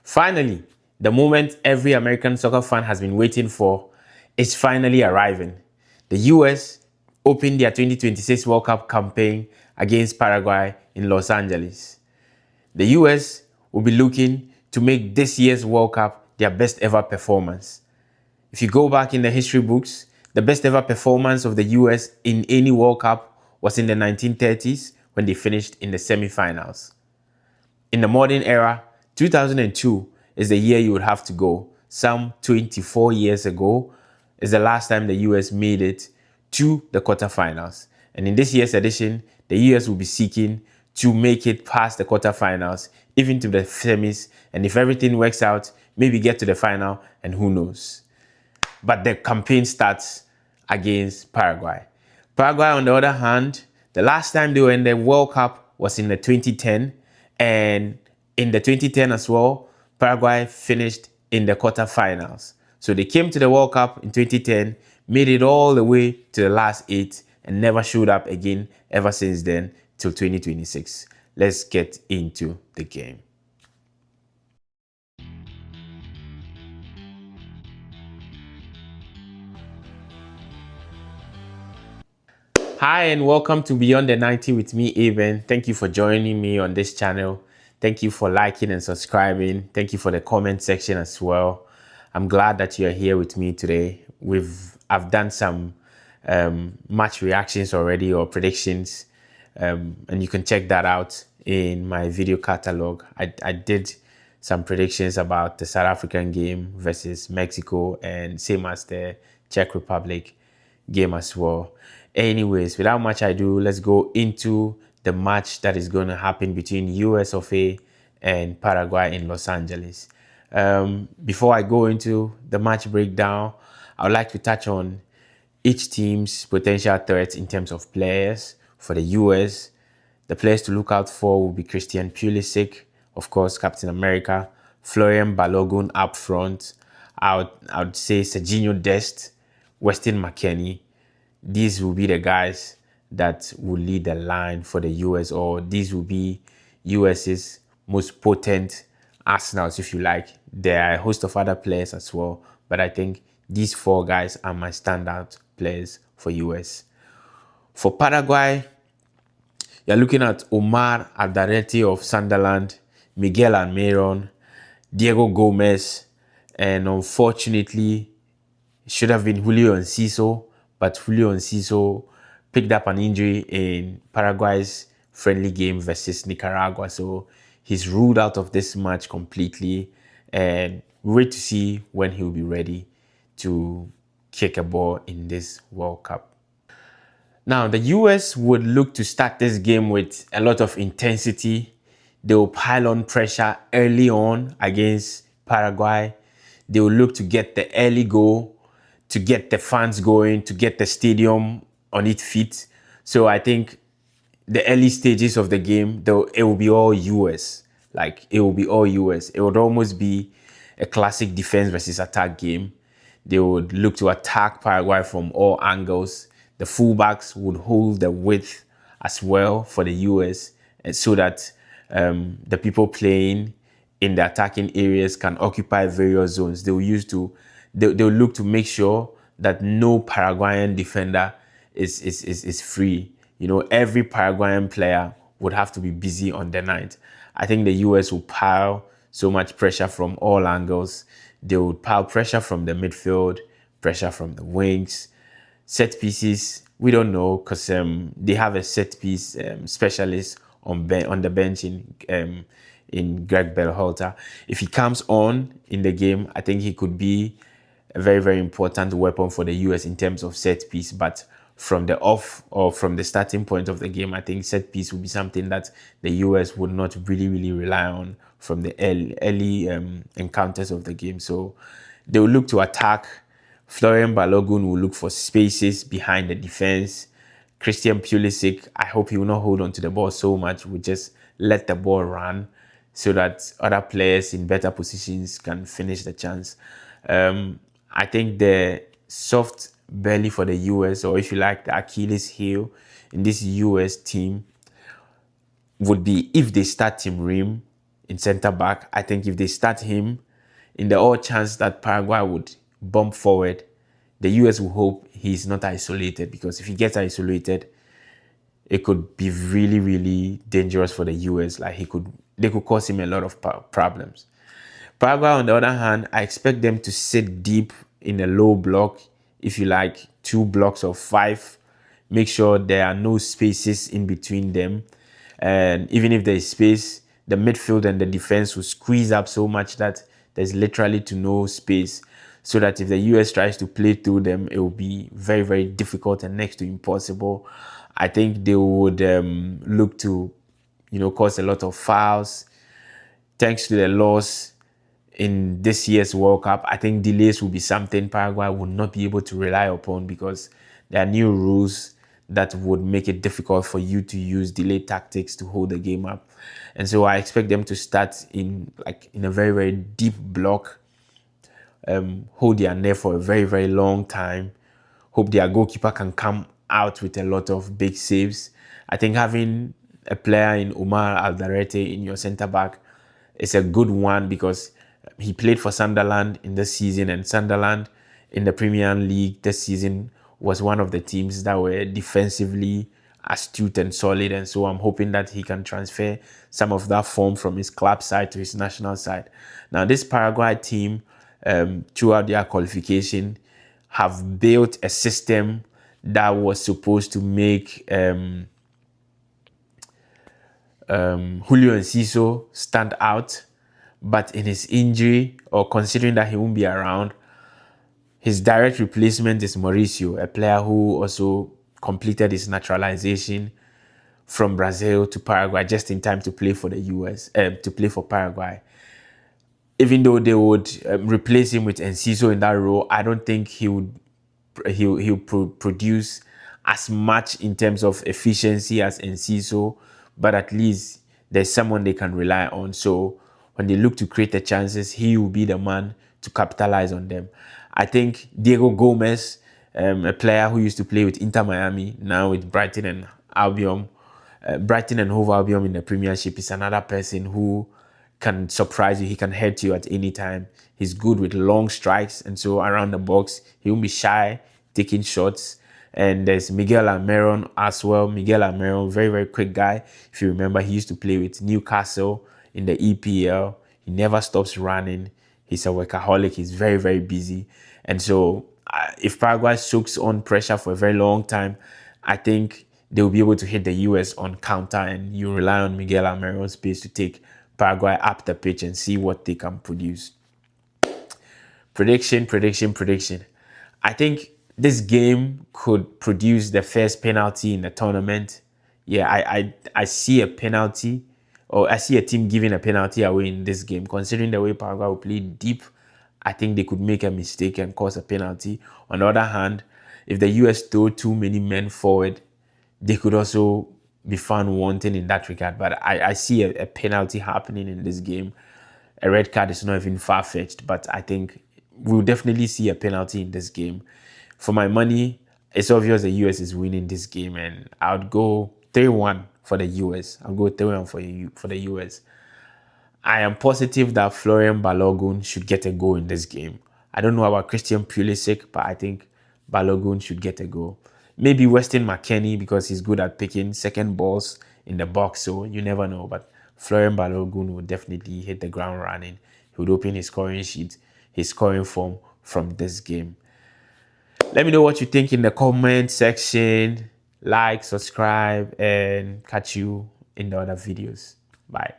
Finally, the moment every American soccer fan has been waiting for is finally arriving. The US opened their 2026 World Cup campaign against Paraguay in Los Angeles. The US will be looking to make this year's World Cup their best ever performance. If you go back in the history books, the best ever performance of the US in any World Cup was in the 1930s when they finished in the semi-finals. In the modern era, 2002 is the year you would have to go. Some 24 years ago is the last time the US made it to the quarterfinals. And in this year's edition, the US will be seeking to make it past the quarterfinals, even to the semis. And if everything works out, maybe get to the final, and who knows. But the campaign starts against Paraguay. Paraguay, on the other hand, the last time they were in the World Cup was in the 2010. And in the 2010 as well, Paraguay finished in the quarterfinals. So they came to the World Cup in 2010, made it all the way to the last 8, and never showed up again ever since then till 2026. Let's get into the game. Hi and welcome to Beyond the 90 with me, Aben. Thank you for joining me on this channel. Thank you for liking and subscribing. Thank you for the comment section as well. I'm glad that you're here with me today. I've done some match reactions already or predictions, and you can check that out in my video catalog. I did some predictions about the South African game versus Mexico, and same as the Czech Republic game as well. Anyways, without much ado, let's go into the match that is going to happen between US of A and Paraguay in Los Angeles. Before I go into the match breakdown, I would like to touch on each team's potential threats in terms of players. For the US, the players to look out for will be Christian Pulisic, of course, Captain America, Florian Balogun up front. I would say Serginho Dest, Weston McKennie. These will be the guys that will lead the line for the US, or these will be US's most potent arsenals, if you like. There are a host of other players as well, but I think these 4 guys are my standout players for US. For Paraguay, you're looking at Omar Alderete of Sunderland, Miguel Almiron, Diego Gomez, and unfortunately, it should have been Julio Enciso, but Julio Enciso picked up an injury in Paraguay's friendly game versus Nicaragua, so he's ruled out of this match completely, and we wait to see when he'll be ready to kick a ball in this World Cup. Now, the US would look to start this game with a lot of intensity. They will pile on pressure early on against Paraguay. They will look to get the early goal, to get the fans going, to get the stadium on its feet. So I think the early stages of the game, though, it will be all US. Like, it will be all US. It would almost be a classic defense versus attack game. They would look to attack Paraguay from all angles. The fullbacks would hold the width as well for the US, and so that the people playing in the attacking areas can occupy various zones. They'll look to make sure that no Paraguayan defender is free. You know, every Paraguayan player would have to be busy on the night. I think the US will pile so much pressure from all angles. They would pile pressure from the midfield, pressure from the wings. Set pieces, we don't know, because they have a set piece specialist on the bench in Greg Berhalter. If he comes on in the game, I think he could be a very, very important weapon for the US in terms of set piece. But from the off, or from the starting point of the game, I think set piece would be something that the US would not really, really rely on from the early encounters of the game. So they will look to attack. Florian Balogun will look for spaces behind the defense. Christian Pulisic, I hope he will not hold on to the ball so much. We'll just let the ball run so that other players in better positions can finish the chance. I think the soft belly for the US, or if you like, the Achilles heel in this US team, would be if they start Tim Ream in center back. I think if they start him, in the odd chance that Paraguay would bump forward, the US will hope he's not isolated, because if he gets isolated, it could be really, really dangerous for the US. Like they could cause him a lot of problems. Paraguay, on the other hand, I expect them to sit deep in a low block, if you like, 2 blocks of 5. Make sure there are no spaces in between them. And even if there is space, the midfield and the defense will squeeze up so much that there's literally to no space. So that if the US tries to play through them, it will be very, very difficult and next to impossible. I think they would look to, cause a lot of fouls. Thanks to the loss in this year's World Cup, I think delays will be something Paraguay will not be able to rely upon, because there are new rules that would make it difficult for you to use delay tactics to hold the game up. And so I expect them to start in a very, very deep block, hold their net for a very, very long time. Hope their goalkeeper can come out with a lot of big saves. I think having a player in Omar Alderete in your centre back is a good one, because he played for Sunderland in this season, and Sunderland in the Premier League this season was one of the teams that were defensively astute and solid. And so I'm hoping that he can transfer some of that form from his club side to his national side. Now, this Paraguay team, throughout their qualification, have built a system that was supposed to make Julio Enciso stand out. But in his injury, or considering that he won't be around, his direct replacement is Mauricio, a player who also completed his naturalization from Brazil to Paraguay just in time to play for the US, to play for Paraguay. Even though they would replace him with Enciso in that role, I don't think he'll produce as much in terms of efficiency as Enciso, but at least there's someone they can rely on. So when they look to create the chances, he will be the man to capitalize on them. I think Diego Gomez, a player who used to play with Inter Miami, now with Brighton and Albion, Brighton and Hove Albion in the Premiership, is another person who can surprise you. He can hurt you at any time. He's good with long strikes, and so around the box, he won't be shy taking shots. And there's Miguel Almiron as well. Miguel Almiron, very, very quick guy. If you remember, he used to play with Newcastle in the EPL. He never stops running. He's a workaholic. He's very, very busy. And so if Paraguay soaks on pressure for a very long time, I think they'll be able to hit the US on counter, and you rely on Miguel Almiron's pace to take Paraguay up the pitch and see what they can produce. Prediction. I think this game could produce the first penalty in the tournament. Yeah, I see a penalty, or I see a team giving a penalty away in this game. Considering the way Paraguay will play deep, I think they could make a mistake and cause a penalty. On the other hand, if the US throw too many men forward, they could also be found wanting in that regard. But I see a penalty happening in this game. A red card is not even far-fetched, but I think we'll definitely see a penalty in this game. For my money, it's obvious the US is winning this game, and I would go 3-1 for the US. I'll go 3-1 for the US. I am positive that Florian Balogun should get a goal in this game. I don't know about Christian Pulisic, but I think Balogun should get a goal. Maybe Weston McKennie, because he's good at picking second balls in the box, so you never know. But Florian Balogun will definitely hit the ground running. He would open his scoring sheet, his scoring form from this game. Let me know what you think in the comment section. Like, subscribe, and catch you in the other videos. Bye.